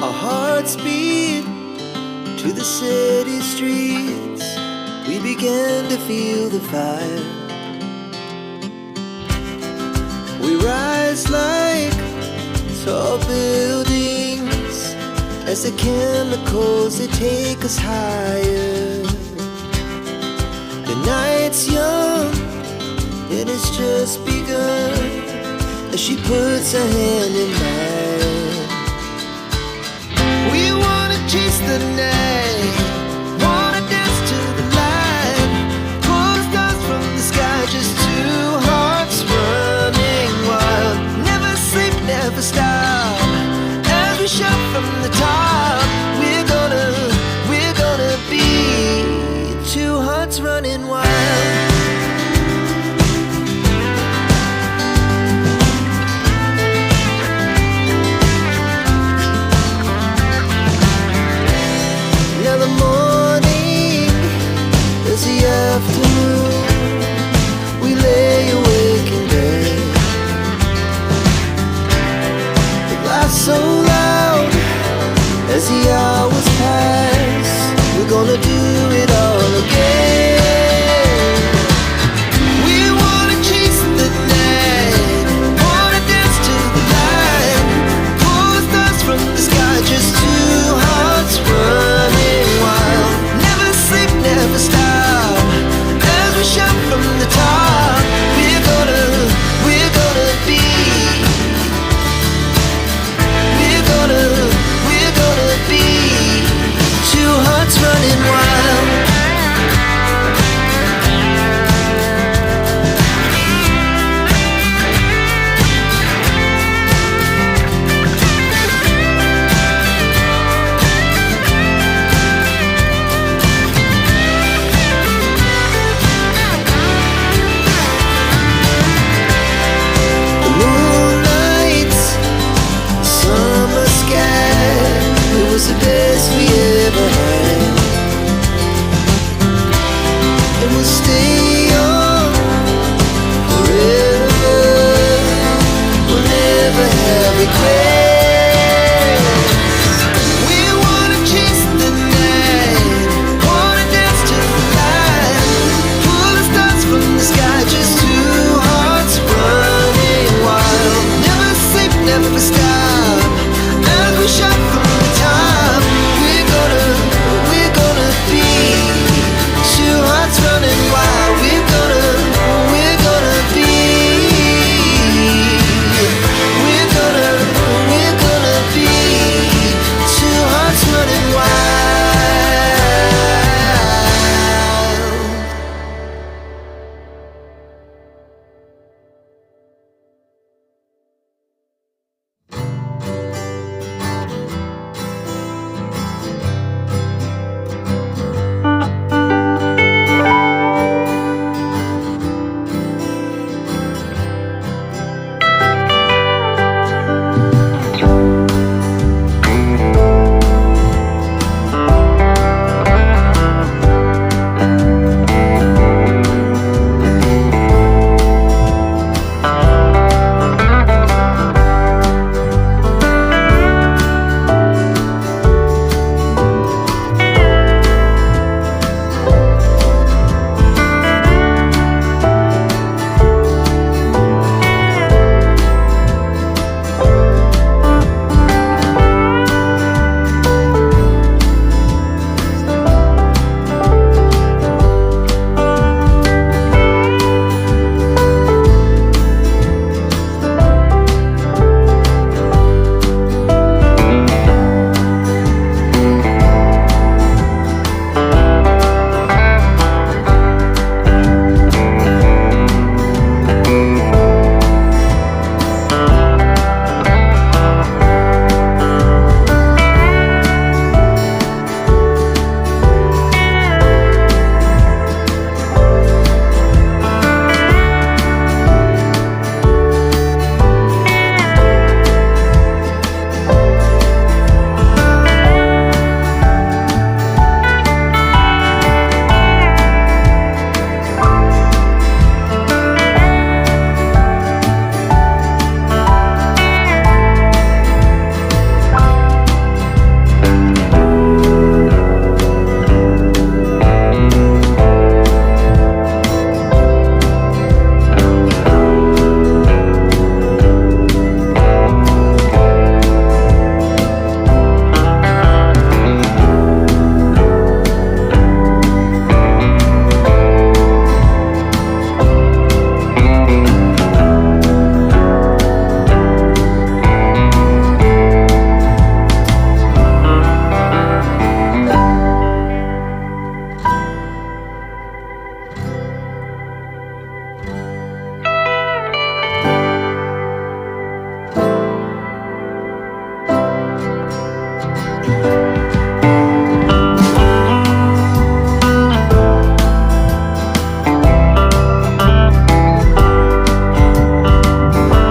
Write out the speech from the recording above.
Our hearts beat to the city streets. We began to feel the fire. We rise like tall buildings as the chemicals, they take us higher. The night's young, it has just begun, as she puts her hand in mine. We wanna chase the night, wanna dance to the light, pull the stars from the sky, just two hearts running wild. Never sleep, never stop, as we shout from the top. We're gonna be two hearts running wild. Now the morning is the afternoon. We lay awake in bed. The laughs so loud as the